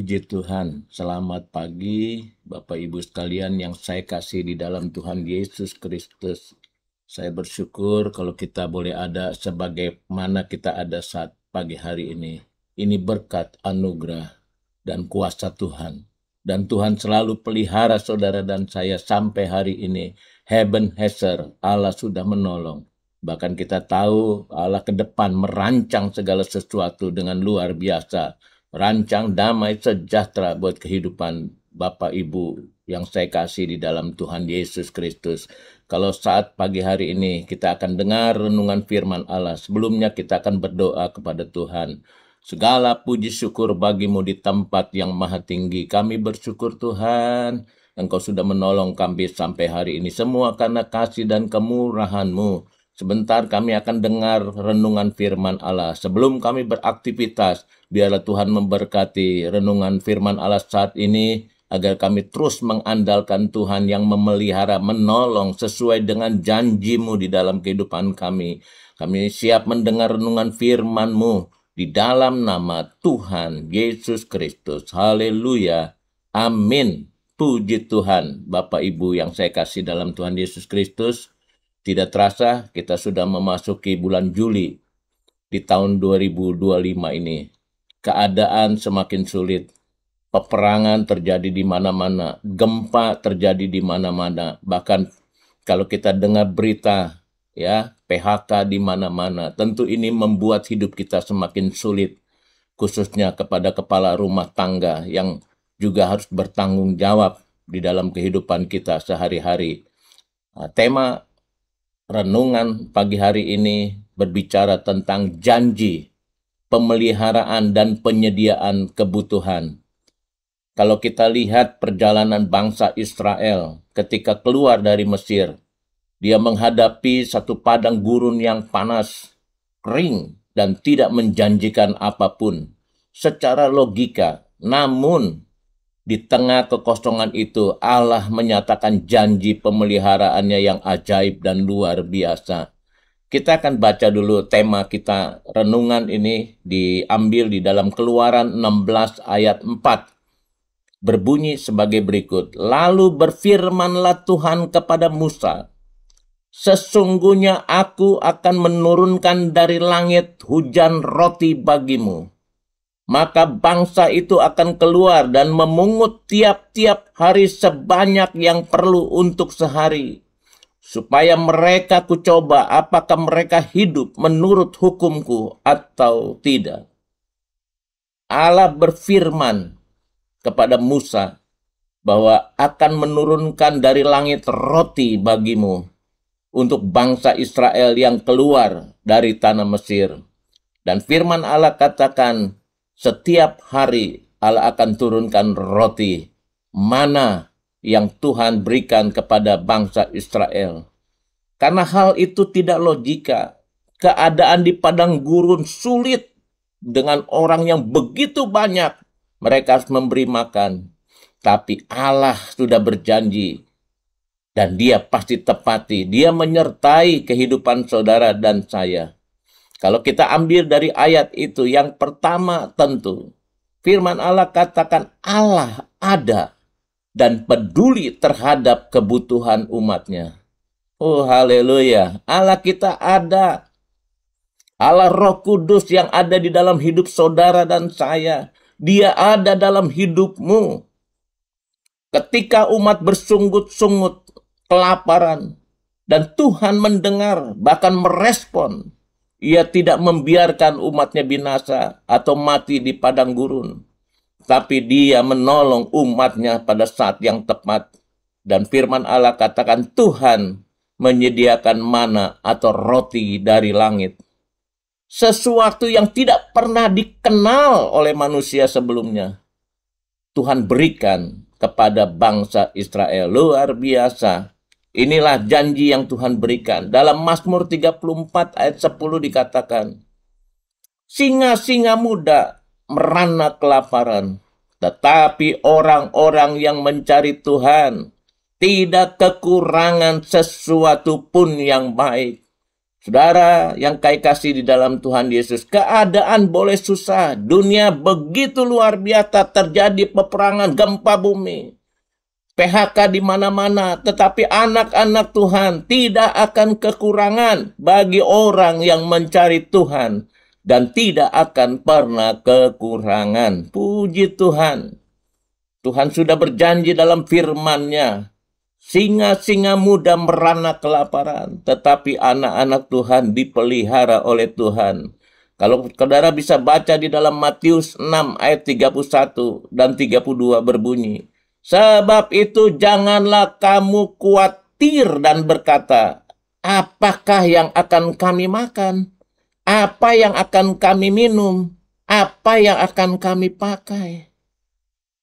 Puji Tuhan, selamat pagi Bapak Ibu sekalian yang saya kasih di dalam Tuhan Yesus Kristus. Saya bersyukur kalau kita boleh ada sebagaimana kita ada saat pagi hari ini. Ini berkat anugerah dan kuasa Tuhan. Dan Tuhan selalu pelihara saudara dan saya sampai hari ini. Ebenezer, Allah sudah menolong. Bahkan kita tahu Allah ke depan merancang segala sesuatu dengan luar biasa. Rancang damai sejahtera buat kehidupan Bapak Ibu yang saya kasih di dalam Tuhan Yesus Kristus. Kalau saat pagi hari ini kita akan dengar renungan firman Allah, sebelumnya kita akan berdoa kepada Tuhan. Segala puji syukur bagimu di tempat yang maha tinggi. Kami bersyukur Tuhan, Engkau sudah menolong kami sampai hari ini. Semua karena kasih dan kemurahan-Mu. Sebentar kami akan dengar renungan firman Allah. Sebelum kami beraktivitas, biarlah Tuhan memberkati renungan firman Allah saat ini, agar kami terus mengandalkan Tuhan yang memelihara, menolong sesuai dengan janji-Mu di dalam kehidupan kami. Kami siap mendengar renungan firman-Mu di dalam nama Tuhan Yesus Kristus. Haleluya. Amin. Puji Tuhan, Bapak Ibu yang saya kasih dalam Tuhan Yesus Kristus. Tidak terasa kita sudah memasuki bulan Juli di tahun 2025 ini. Keadaan semakin sulit. Peperangan terjadi di mana-mana. Gempa terjadi di mana-mana. Bahkan kalau kita dengar berita ya PHK di mana-mana. Tentu ini membuat hidup kita semakin sulit. Khususnya kepada kepala rumah tangga yang juga harus bertanggung jawab di dalam kehidupan kita sehari-hari. Tema renungan pagi hari ini berbicara tentang janji, pemeliharaan dan penyediaan kebutuhan. Kalau kita lihat perjalanan bangsa Israel ketika keluar dari Mesir, dia menghadapi satu padang gurun yang panas, kering, dan tidak menjanjikan apapun secara logika. Namun, di tengah kekosongan itu, Allah menyatakan janji pemeliharaannya yang ajaib dan luar biasa. Kita akan baca dulu tema kita. Renungan ini diambil di dalam Keluaran 16 ayat 4. Berbunyi sebagai berikut. Lalu berfirmanlah Tuhan kepada Musa, sesungguhnya aku akan menurunkan dari langit hujan roti bagimu. Maka bangsa itu akan keluar dan memungut tiap-tiap hari sebanyak yang perlu untuk sehari. Supaya mereka kucoba apakah mereka hidup menurut hukumku atau tidak. Allah berfirman kepada Musa bahwa akan menurunkan dari langit roti bagimu untuk bangsa Israel yang keluar dari tanah Mesir. Dan firman Allah katakan, setiap hari Allah akan turunkan roti mana yang Tuhan berikan kepada bangsa Israel. Karena hal itu tidak logika. Keadaan di padang gurun sulit dengan orang yang begitu banyak. Mereka harus memberi makan. Tapi Allah sudah berjanji. Dan dia pasti tepati. Dia menyertai kehidupan saudara dan saya. Kalau kita ambil dari ayat itu, yang pertama tentu, firman Allah katakan Allah ada dan peduli terhadap kebutuhan umatnya. Oh haleluya, Allah kita ada. Allah Roh Kudus yang ada di dalam hidup saudara dan saya. Dia ada dalam hidupmu. Ketika umat bersungut-sungut, kelaparan, dan Tuhan mendengar, bahkan merespon. Ia tidak membiarkan umatnya binasa atau mati di padang gurun. Tapi dia menolong umatnya pada saat yang tepat. Dan firman Allah katakan Tuhan menyediakan mana atau roti dari langit. Sesuatu yang tidak pernah dikenal oleh manusia sebelumnya. Tuhan berikan kepada bangsa Israel. Luar biasa. Inilah janji yang Tuhan berikan. Dalam Mazmur 34 ayat 10 dikatakan, singa-singa muda merana kelaparan, tetapi orang-orang yang mencari Tuhan tidak kekurangan sesuatu pun yang baik. Saudara yang saya kasih di dalam Tuhan Yesus, keadaan boleh susah, dunia begitu luar biasa, terjadi peperangan, gempa bumi, PHK di mana-mana, tetapi anak-anak Tuhan tidak akan kekurangan bagi orang yang mencari Tuhan dan tidak akan pernah kekurangan. Puji Tuhan. Tuhan sudah berjanji dalam firman-Nya, singa-singa muda merana kelaparan, tetapi anak-anak Tuhan dipelihara oleh Tuhan. Kalau saudara bisa baca di dalam Matius 6 ayat 31 dan 32 berbunyi, sebab itu janganlah kamu khawatir dan berkata, apakah yang akan kami makan? Apa yang akan kami minum? Apa yang akan kami pakai?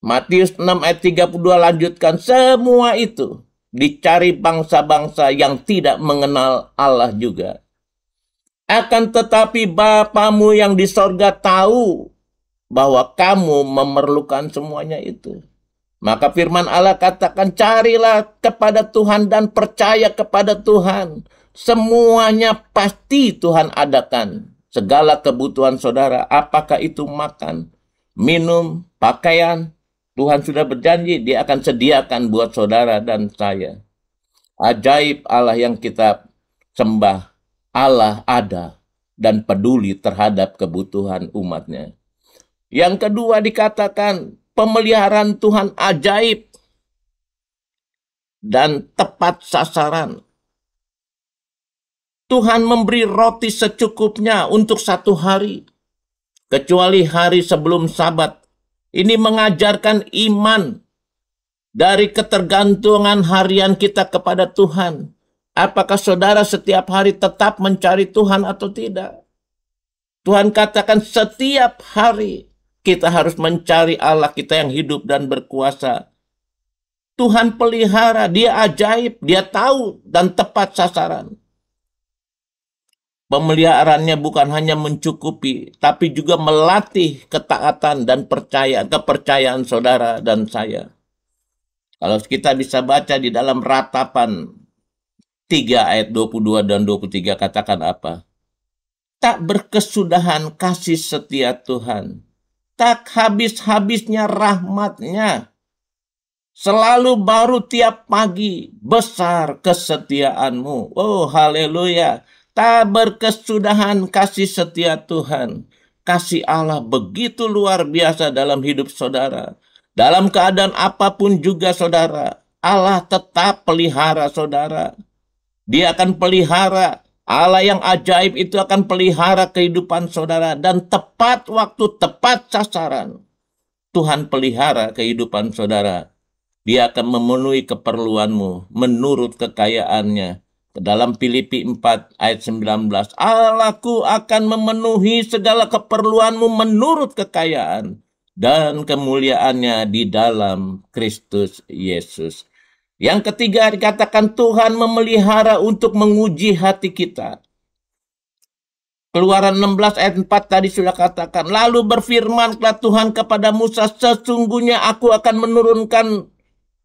Matius 6 ayat 32 lanjutkan, semua itu dicari bangsa-bangsa yang tidak mengenal Allah juga. Akan tetapi Bapamu yang di sorga tahu bahwa kamu memerlukan semuanya itu. Maka firman Allah katakan, carilah kepada Tuhan dan percaya kepada Tuhan. Semuanya pasti Tuhan adakan. Segala kebutuhan saudara, apakah itu makan, minum, pakaian, Tuhan sudah berjanji Dia akan sediakan buat saudara dan saya. Ajaib Allah yang kita sembah. Allah ada dan peduli terhadap kebutuhan umatnya. Yang kedua dikatakan pemeliharaan Tuhan ajaib dan tepat sasaran. Tuhan memberi roti secukupnya untuk satu hari, kecuali hari sebelum Sabat. Ini mengajarkan iman dari ketergantungan harian kita kepada Tuhan. Apakah saudara setiap hari tetap mencari Tuhan atau tidak? Tuhan katakan setiap hari kita harus mencari Allah kita yang hidup dan berkuasa. Tuhan pelihara, Dia ajaib, Dia tahu dan tepat sasaran. Pemeliharaannya bukan hanya mencukupi, tapi juga melatih ketaatan dan kepercayaan saudara dan saya. Kalau kita bisa baca di dalam Ratapan 3 ayat 22 dan 23 katakan apa? Tak berkesudahan kasih setia Tuhan, tak habis-habisnya rahmat-Nya. Selalu baru tiap pagi, besar kesetiaan-Mu. Oh, haleluya. Tak berkesudahan kasih setia Tuhan. Kasih Allah begitu luar biasa dalam hidup saudara. Dalam keadaan apapun juga saudara, Allah tetap pelihara saudara. Dia akan pelihara. Allah yang ajaib itu akan pelihara kehidupan saudara. Dan tepat waktu, tepat sasaran, Tuhan pelihara kehidupan saudara. Dia akan memenuhi keperluanmu menurut kekayaannya. Dalam Filipi 4 ayat 19, Allahku akan memenuhi segala keperluanmu menurut kekayaan dan kemuliaannya di dalam Kristus Yesus. Yang ketiga dikatakan Tuhan memelihara untuk menguji hati kita. Keluaran 16 ayat 4 tadi sudah katakan, lalu berfirmanlah Tuhan kepada Musa, sesungguhnya aku akan menurunkan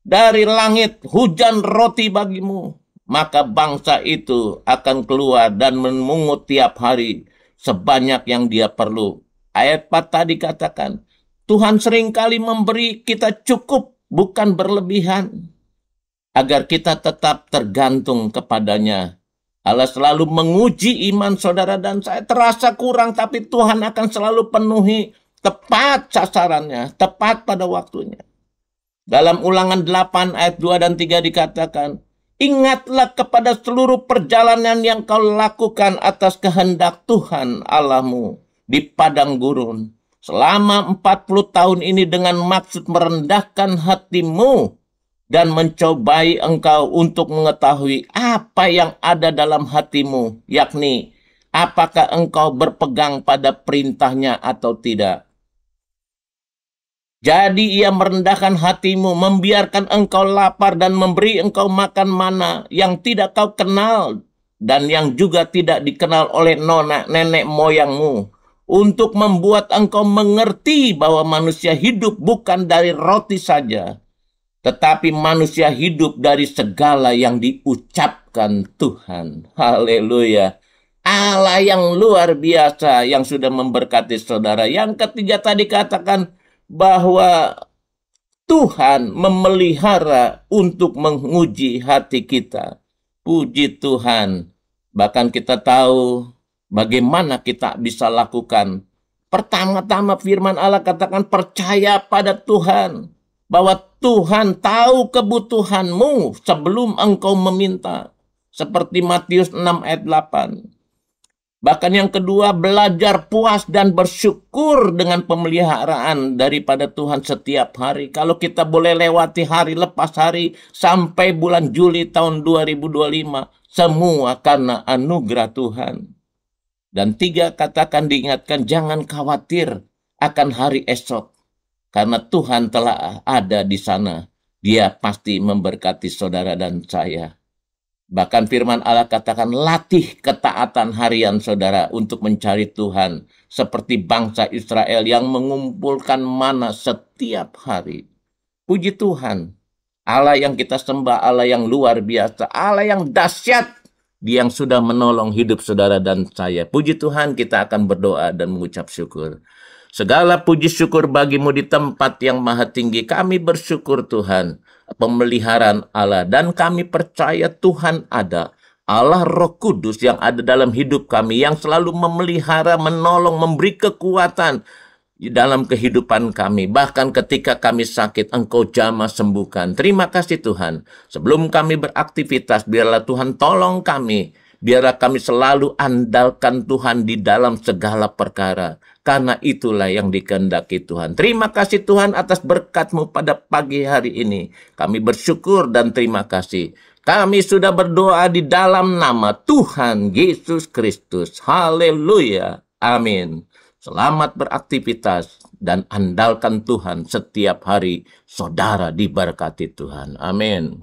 dari langit hujan roti bagimu. Maka bangsa itu akan keluar dan memungut tiap hari sebanyak yang dia perlu. Ayat 4 tadi katakan, Tuhan seringkali memberi kita cukup, bukan berlebihan, agar kita tetap tergantung kepadanya. Allah selalu menguji iman saudara dan saya. Terasa kurang, tapi Tuhan akan selalu penuhi tepat sasarannya, tepat pada waktunya. Dalam Ulangan 8 ayat 2 dan 3 dikatakan, ingatlah kepada seluruh perjalanan yang kau lakukan atas kehendak Tuhan Allahmu di padang gurun selama 40 tahun ini dengan maksud merendahkan hatimu dan mencobai engkau untuk mengetahui apa yang ada dalam hatimu, yakni apakah engkau berpegang pada perintahnya atau tidak. Jadi ia merendahkan hatimu, membiarkan engkau lapar dan memberi engkau makan mana yang tidak kau kenal dan yang juga tidak dikenal oleh nenek moyangmu, untuk membuat engkau mengerti bahwa manusia hidup bukan dari roti saja, tetapi manusia hidup dari segala yang diucapkan Tuhan. Haleluya. Allah yang luar biasa yang sudah memberkati saudara. Yang ketiga tadi katakan bahwa Tuhan memelihara untuk menguji hati kita. Puji Tuhan. Bahkan kita tahu bagaimana kita bisa lakukan. Pertama-tama firman Allah katakan percaya pada Tuhan. Bahwa Tuhan tahu kebutuhanmu sebelum engkau meminta. Seperti Matius 6 ayat 8. Bahkan yang kedua, belajar puas dan bersyukur dengan pemeliharaan daripada Tuhan setiap hari. Kalau kita boleh lewati hari lepas hari sampai bulan Juli tahun 2025, semua karena anugerah Tuhan. Dan tiga, katakan diingatkan, jangan khawatir akan hari esok. Karena Tuhan telah ada di sana. Dia pasti memberkati saudara dan saya. Bahkan firman Allah katakan latih ketaatan harian saudara untuk mencari Tuhan. Seperti bangsa Israel yang mengumpulkan mana setiap hari. Puji Tuhan. Allah yang kita sembah, Allah yang luar biasa. Allah yang dahsyat. Dia yang sudah menolong hidup saudara dan saya. Puji Tuhan, kita akan berdoa dan mengucap syukur. Segala puji syukur bagimu di tempat yang maha tinggi. Kami bersyukur Tuhan. Pemeliharaan Allah, dan kami percaya Tuhan ada, Allah Roh Kudus yang ada dalam hidup kami, yang selalu memelihara, menolong, memberi kekuatan di dalam kehidupan kami. Bahkan ketika kami sakit, Engkau jamah sembuhkan. Terima kasih Tuhan. Sebelum kami beraktivitas, biarlah Tuhan tolong kami. Biarlah kami selalu andalkan Tuhan di dalam segala perkara. Karena itulah yang dikehendaki Tuhan. Terima kasih Tuhan atas berkat-Mu pada pagi hari ini. Kami bersyukur dan terima kasih. Kami sudah berdoa di dalam nama Tuhan Yesus Kristus. Haleluya. Amin. Selamat beraktivitas dan andalkan Tuhan setiap hari. Saudara diberkati Tuhan. Amin.